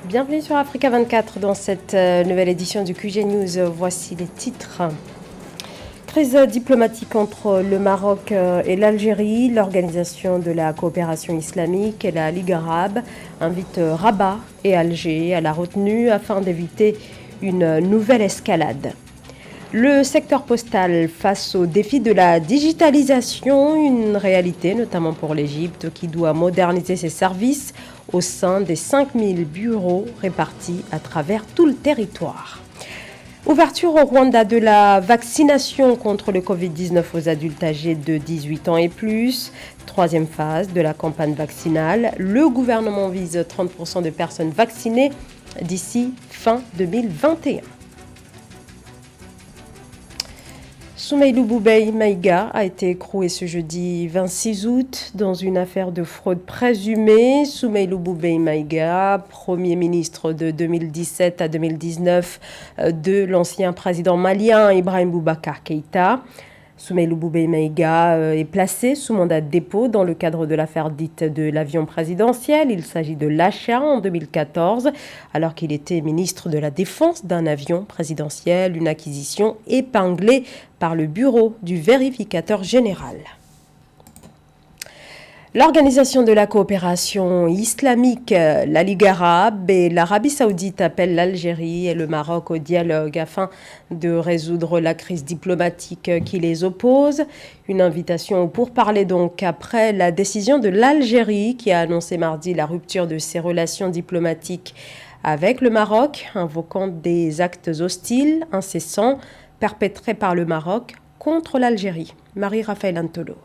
Bienvenue sur Africa 24 dans cette nouvelle édition du QG News. Voici les titres. Crise diplomatique entre le Maroc et l'Algérie. L'Organisation de la coopération islamique et la Ligue arabe invite Rabat et Alger à la retenue afin d'éviter une nouvelle escalade. Le secteur postal face au défi de la digitalisation, une réalité notamment pour l'Égypte qui doit moderniser ses services au sein des 5000 bureaux répartis à travers tout le territoire. Ouverture au Rwanda de la vaccination contre le Covid-19 aux adultes âgés de 18 ans et plus. Troisième phase de la campagne vaccinale. Le gouvernement vise 30% de personnes vaccinées d'ici fin 2021. Soumeylou Boubèye Maïga a été écroué ce jeudi 26 août dans une affaire de fraude présumée. Soumeylou Boubèye Maïga, Premier ministre de 2017 à 2019 de l'ancien président malien Ibrahim Boubacar Keïta. Soumeylou Boubèye Maïga est placé sous mandat de dépôt dans le cadre de l'affaire dite de l'avion présidentiel. Il s'agit de l'achat en 2014, alors qu'il était ministre de la Défense d'un avion présidentiel, une acquisition épinglée par le bureau du vérificateur général. L'Organisation de la coopération islamique, la Ligue arabe et l'Arabie saoudite appellent l'Algérie et le Maroc au dialogue afin de résoudre la crise diplomatique qui les oppose. Une invitation pour parler donc après la décision de l'Algérie qui a annoncé mardi la rupture de ses relations diplomatiques avec le Maroc, invoquant des actes hostiles, incessants, perpétrés par le Maroc contre l'Algérie. Marie-Raphaël Antolo.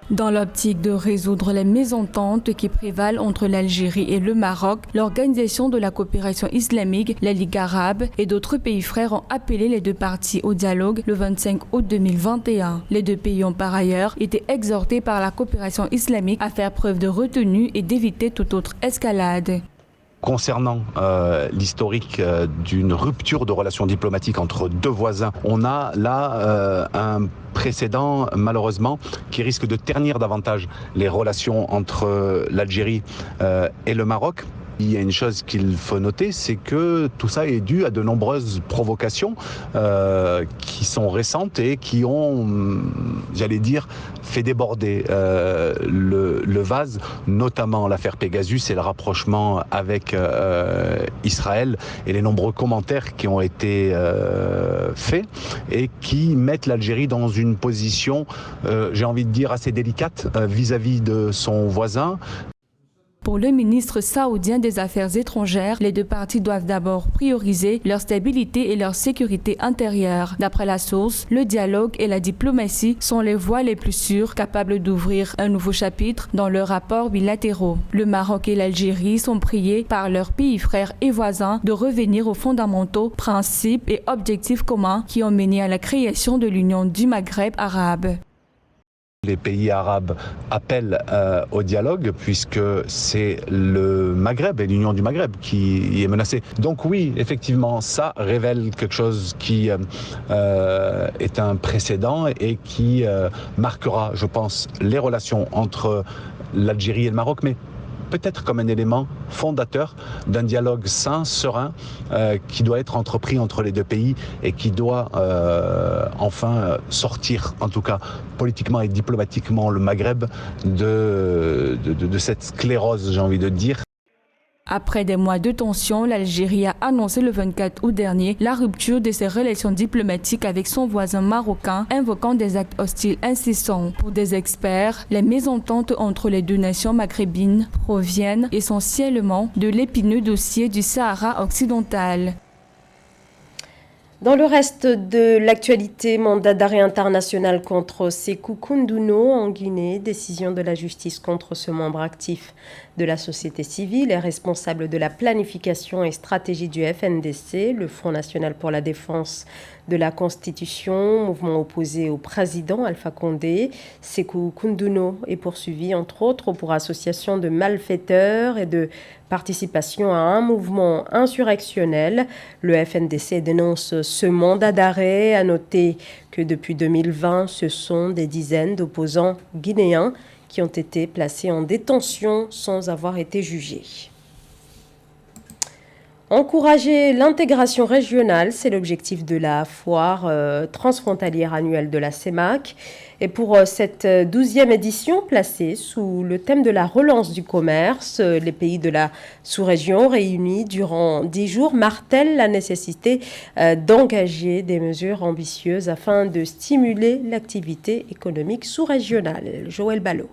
Dans l'optique de résoudre les mésententes qui prévalent entre l'Algérie et le Maroc, l'Organisation de la coopération islamique, la Ligue arabe et d'autres pays frères ont appelé les deux parties au dialogue le 25 août 2021. Les deux pays ont par ailleurs été exhortés par la coopération islamique à faire preuve de retenue et d'éviter toute autre escalade. Concernant l'historique d'une rupture de relations diplomatiques entre deux voisins, on a là un précédent malheureusement qui risque de ternir davantage les relations entre l'Algérie et le Maroc. Il y a une chose qu'il faut noter, c'est que tout ça est dû à de nombreuses provocations qui sont récentes et qui ont, j'allais dire, fait déborder le vase, notamment l'affaire Pegasus et le rapprochement avec Israël et les nombreux commentaires qui ont été faits et qui mettent l'Algérie dans une position, j'ai envie de dire, assez délicate vis-à-vis de son voisin. Pour le ministre saoudien des Affaires étrangères, les deux parties doivent d'abord prioriser leur stabilité et leur sécurité intérieure. D'après la source, le dialogue et la diplomatie sont les voies les plus sûres capables d'ouvrir un nouveau chapitre dans leurs rapports bilatéraux. Le Maroc et l'Algérie sont priés par leurs pays frères et voisins de revenir aux fondamentaux, principes et objectifs communs qui ont mené à la création de l'Union du Maghreb arabe. Les pays arabes appellent au dialogue puisque c'est le Maghreb et l'Union du Maghreb qui est menacée. Donc oui, effectivement, ça révèle quelque chose qui est un précédent et qui marquera, je pense, les relations entre l'Algérie et le Maroc, mais peut-être comme un élément fondateur d'un dialogue sain, serein, qui doit être entrepris entre les deux pays et qui doit enfin sortir, en tout cas politiquement et diplomatiquement, le Maghreb de cette sclérose, j'ai envie de dire. Après des mois de tension, l'Algérie a annoncé le 24 août dernier la rupture de ses relations diplomatiques avec son voisin marocain, invoquant des actes hostiles incessants. Pour des experts, les mésententes entre les deux nations maghrébines proviennent essentiellement de l'épineux dossier du Sahara occidental. Dans le reste de l'actualité, mandat d'arrêt international contre Sékou Koundouno en Guinée, décision de la justice contre ce membre actif de la société civile et responsable de la planification et stratégie du FNDC, le Front National pour la Défense de la Constitution, mouvement opposé au président Alpha Condé. Sékou Koundouno est poursuivi entre autres pour association de malfaiteurs et de participation à un mouvement insurrectionnel. Le FNDC dénonce ce mandat d'arrêt. À noter que depuis 2020, ce sont des dizaines d'opposants guinéens qui ont été placés en détention sans avoir été jugés. Encourager l'intégration régionale, c'est l'objectif de la foire transfrontalière annuelle de la CEMAC. Et pour cette 12e édition, placée sous le thème de la relance du commerce, les pays de la sous-région réunis durant 10 jours martèlent la nécessité d'engager des mesures ambitieuses afin de stimuler l'activité économique sous-régionale. Joël Ballot.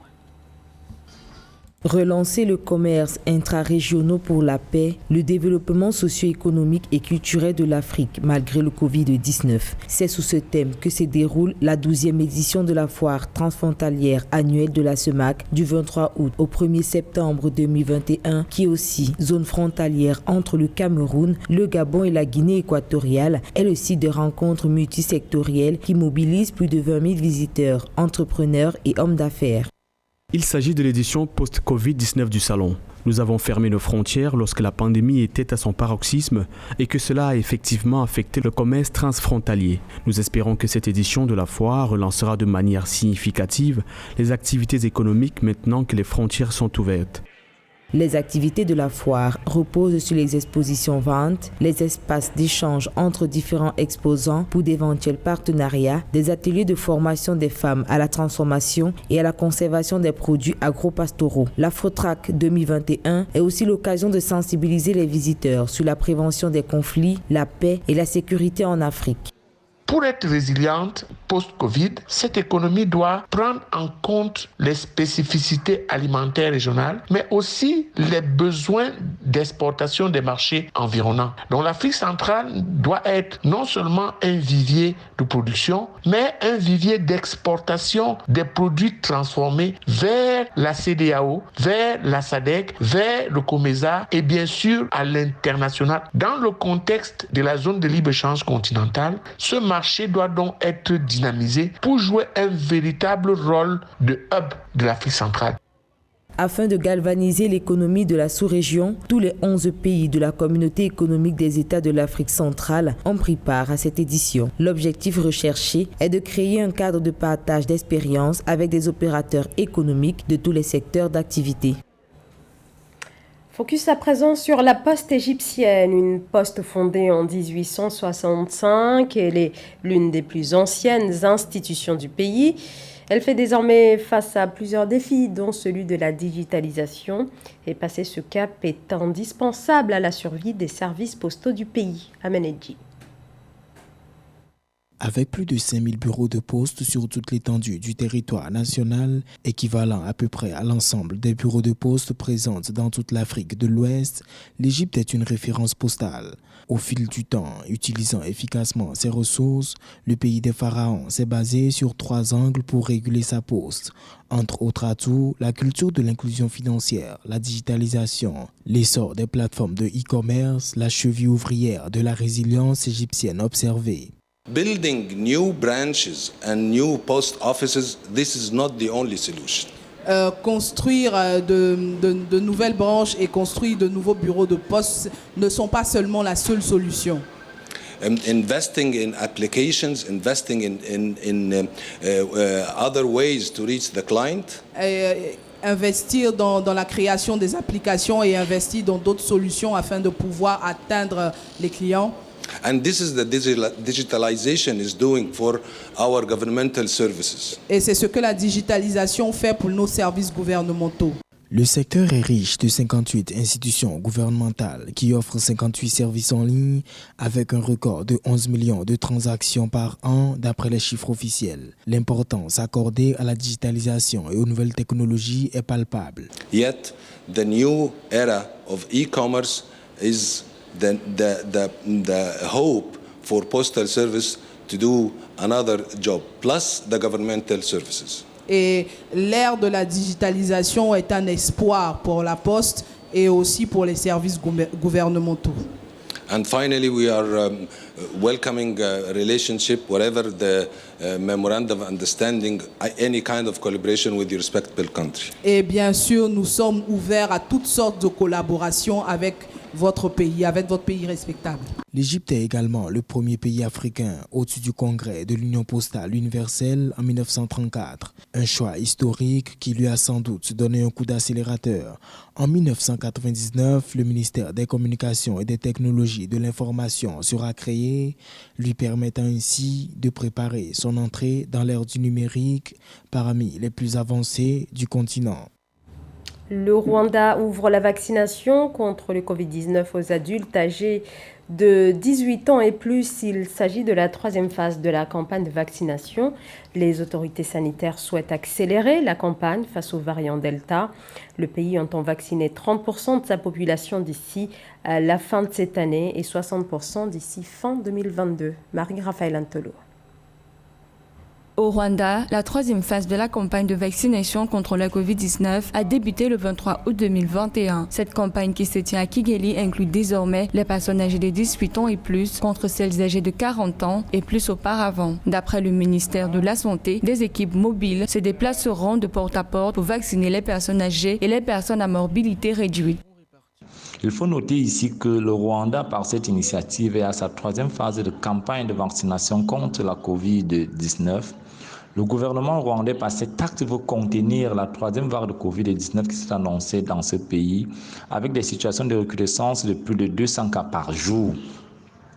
Relancer le commerce intra-régional pour la paix, le développement socio-économique et culturel de l'Afrique malgré le Covid-19. C'est sous ce thème que se déroule la 12e édition de la foire transfrontalière annuelle de la CEMAC du 23 août au 1er septembre 2021, qui est aussi zone frontalière entre le Cameroun, le Gabon et la Guinée équatoriale, est le site de rencontres multisectorielles qui mobilise plus de 20 000 visiteurs, entrepreneurs et hommes d'affaires. Il s'agit de l'édition post-Covid-19 du Salon. Nous avons fermé nos frontières lorsque la pandémie était à son paroxysme et que cela a effectivement affecté le commerce transfrontalier. Nous espérons que cette édition de la foire relancera de manière significative les activités économiques maintenant que les frontières sont ouvertes. Les activités de la foire reposent sur les expositions ventes, les espaces d'échange entre différents exposants pour d'éventuels partenariats, des ateliers de formation des femmes à la transformation et à la conservation des produits agro-pastoraux. L'Afrotrac 2021 est aussi l'occasion de sensibiliser les visiteurs sur la prévention des conflits, la paix et la sécurité en Afrique. Pour être résiliente post-Covid, cette économie doit prendre en compte les spécificités alimentaires régionales, mais aussi les besoins d'exportation des marchés environnants. Donc l'Afrique centrale doit être non seulement un vivier de production, mais un vivier d'exportation des produits transformés vers la CEDEAO, vers la SADC, vers le COMESA et bien sûr à l'international. Dans le contexte de la zone de libre-échange continentale, ce marché doit donc être dynamisé pour jouer un véritable rôle de hub de l'Afrique centrale. Afin de galvaniser l'économie de la sous-région, tous les 11 pays de la communauté économique des États de l'Afrique centrale ont pris part à cette édition. L'objectif recherché est de créer un cadre de partage d'expériences avec des opérateurs économiques de tous les secteurs d'activité. Focus à présent sur la Poste égyptienne, une poste fondée en 1865. Elle est l'une des plus anciennes institutions du pays. Elle fait désormais face à plusieurs défis, dont celui de la digitalisation. Et passer ce cap est indispensable à la survie des services postaux du pays. Amenedji. Avec plus de 5000 bureaux de poste sur toute l'étendue du territoire national, équivalent à peu près à l'ensemble des bureaux de poste présents dans toute l'Afrique de l'Ouest, l'Égypte est une référence postale. Au fil du temps, utilisant efficacement ses ressources, le pays des pharaons s'est basé sur 3 angles pour réguler sa poste. Entre autres atouts, la culture de l'inclusion financière, la digitalisation, l'essor des plateformes de e-commerce, la cheville ouvrière de la résilience égyptienne observée. Building new branches and new post offices, this is not the only solution. Construire de nouvelles branches et construire de nouveaux bureaux de poste ne sont pas seulement la seule solution. Investing in applications, investing in other ways to reach the client. Investir dans la création des applications et investir dans d'autres solutions afin de pouvoir atteindre les clients. And this is the digitalization is doing for our governmental services. Et c'est ce que la digitalisation fait pour nos services gouvernementaux. Le secteur est riche de 58 institutions gouvernementales qui offrent 58 services en ligne avec un record de 11 millions de transactions par an d'après les chiffres officiels. L'importance accordée à la digitalisation et aux nouvelles technologies est palpable. Yet, the new era of e-commerce is the hope for postal service to do another job, plus the governmental services. Et l'ère de la digitalisation est un espoir pour la Poste et aussi pour les services gouvernementaux. And finally, we are welcoming relationship, whatever the memorandum of understanding, any kind of collaboration with your respective country. Et bien sûr, nous sommes ouverts à toutes sortes de collaborations avec votre pays respectable. L'Égypte est également le premier pays africain au-dessus du Congrès de l'Union postale universelle en 1934. Un choix historique qui lui a sans doute donné un coup d'accélérateur. En 1999, le ministère des Communications et des Technologies de l'Information sera créé, lui permettant ainsi de préparer son entrée dans l'ère du numérique parmi les plus avancés du continent. Le Rwanda ouvre la vaccination contre le Covid-19 aux adultes âgés de 18 ans et plus. Il s'agit de la troisième phase de la campagne de vaccination. Les autorités sanitaires souhaitent accélérer la campagne face au variant Delta. Le pays entend vacciner 30% de sa population d'ici à la fin de cette année et 60% d'ici fin 2022. Marie-Raphaël Antolo. Au Rwanda, la troisième phase de la campagne de vaccination contre la Covid-19 a débuté le 23 août 2021. Cette campagne qui se tient à Kigali inclut désormais les personnes âgées de 18 ans et plus contre celles âgées de 40 ans et plus auparavant. D'après le ministère de la Santé, des équipes mobiles se déplaceront de porte à porte pour vacciner les personnes âgées et les personnes à morbidité réduite. Il faut noter ici que le Rwanda, par cette initiative, est à sa troisième phase de campagne de vaccination contre la Covid-19. Le gouvernement rwandais, par cet acte, veut contenir la troisième vague de Covid-19 qui s'est annoncée dans ce pays, avec des situations de recrudescence de plus de 200 cas par jour.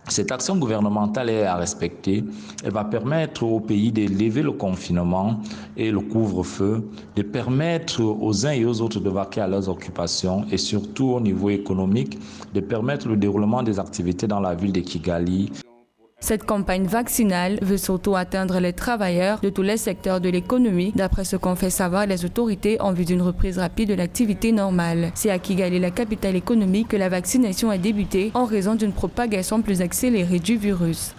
Cette action gouvernementale est à respecter. Elle va permettre au pays de lever le confinement et le couvre-feu, de permettre aux uns et aux autres de vaquer à leurs occupations et surtout au niveau économique, de permettre le déroulement des activités dans la ville de Kigali. Cette campagne vaccinale veut surtout atteindre les travailleurs de tous les secteurs de l'économie, d'après ce qu'ont fait savoir les autorités en vue d'une reprise rapide de l'activité normale. C'est à Kigali, la capitale économique, que la vaccination a débuté en raison d'une propagation plus accélérée du virus.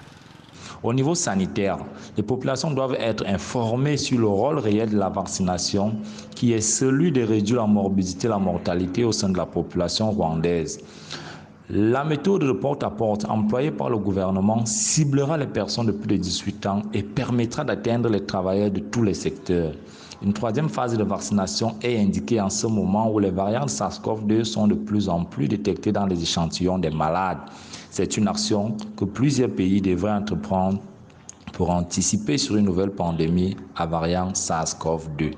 Au niveau sanitaire, les populations doivent être informées sur le rôle réel de la vaccination, qui est celui de réduire la morbidité et la mortalité au sein de la population rwandaise. La méthode de porte-à-porte employée par le gouvernement ciblera les personnes de plus de 18 ans et permettra d'atteindre les travailleurs de tous les secteurs. Une troisième phase de vaccination est indiquée en ce moment où les variants de SARS-CoV-2 sont de plus en plus détectés dans les échantillons des malades. C'est une action que plusieurs pays devraient entreprendre pour anticiper sur une nouvelle pandémie à variant SARS-CoV-2.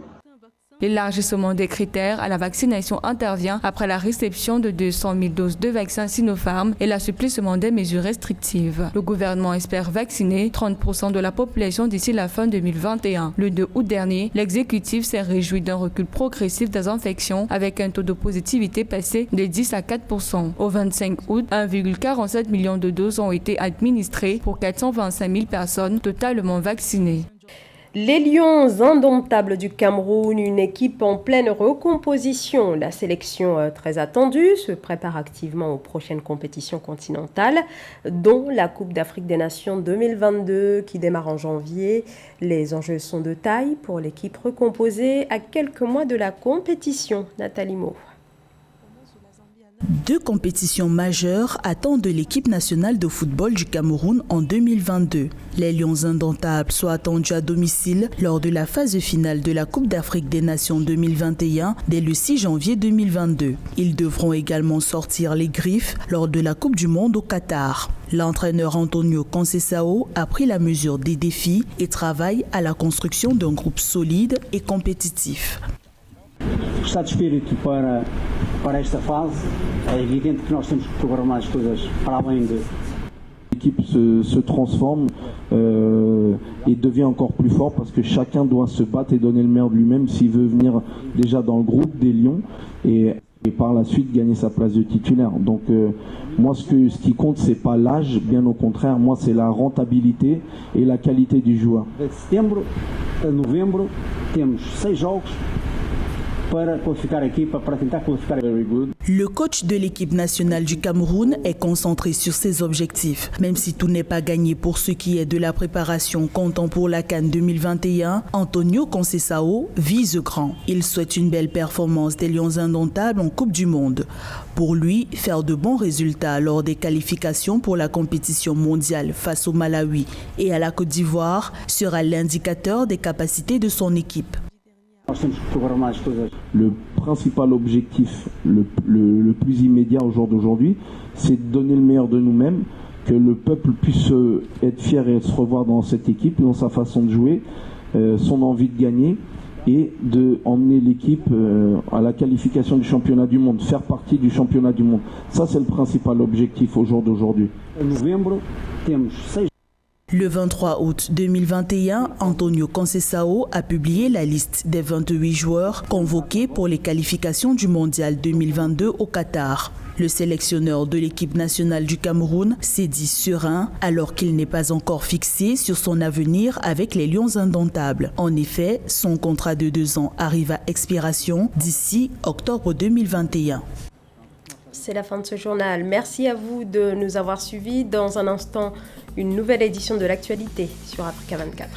L'élargissement des critères à la vaccination intervient après la réception de 200 000 doses de vaccins Sinopharm et l'assouplissement des mesures restrictives. Le gouvernement espère vacciner 30% de la population d'ici la fin 2021. Le 2 août dernier, l'exécutif s'est réjoui d'un recul progressif des infections avec un taux de positivité passé de 10 à 4%. Au 25 août, 1,47 million de doses ont été administrées pour 425 000 personnes totalement vaccinées. Les Lions indomptables du Cameroun, une équipe en pleine recomposition. La sélection très attendue se prépare activement aux prochaines compétitions continentales, dont la Coupe d'Afrique des Nations 2022 qui démarre en janvier. Les enjeux sont de taille pour l'équipe recomposée à quelques mois de la compétition. Nathalie Mo. Deux compétitions majeures attendent de l'équipe nationale de football du Cameroun en 2022. Les Lions indomptables sont attendus à domicile lors de la phase finale de la Coupe d'Afrique des Nations 2021 dès le 6 janvier 2022. Ils devront également sortir les griffes lors de la Coupe du Monde au Qatar. L'entraîneur Antonio Conceição a pris la mesure des défis et travaille à la construction d'un groupe solide et compétitif. Está de espírito para esta fase. É evidente que nós temos que programar as coisas para além de... L'équipe se transforme et devient encore plus fort parce que chacun doit se battre et donner le meilleur de lui-même s'il veut venir déjà dans le groupe des Lions et par la suite gagner sa place de titulaire. Donc moi ce qui compte c'est pas l'âge, bien au contraire, moi c'est la rentabilité et la qualité du joueur. De setembro a novembro temos 6 jogos para qualificar a equipa, para tentar qualificar. Very good. Le coach de l'équipe nationale du Cameroun est concentré sur ses objectifs. Même si tout n'est pas gagné pour ce qui est de la préparation comptant pour la CAN 2021, Antonio Conceição vise grand. Il souhaite une belle performance des Lions indomptables en Coupe du Monde. Pour lui, faire de bons résultats lors des qualifications pour la compétition mondiale face au Malawi et à la Côte d'Ivoire sera l'indicateur des capacités de son équipe. Le principal objectif, le plus immédiat au jour d'aujourd'hui, c'est de donner le meilleur de nous-mêmes, que le peuple puisse être fier et se revoir dans cette équipe, dans sa façon de jouer, son envie de gagner et d'emmener l'équipe à la qualification du championnat du monde, faire partie du championnat du monde. Ça, c'est le principal objectif au jour d'aujourd'hui. Le 23 août 2021, Antonio Conceição a publié la liste des 28 joueurs convoqués pour les qualifications du Mondial 2022 au Qatar. Le sélectionneur de l'équipe nationale du Cameroun s'est dit serein alors qu'il n'est pas encore fixé sur son avenir avec les Lions indomptables. En effet, son contrat de 2 ans arrive à expiration d'ici octobre 2021. C'est la fin de ce journal. Merci à vous de nous avoir suivis. Dans un instant, une nouvelle édition de l'actualité sur Africa 24.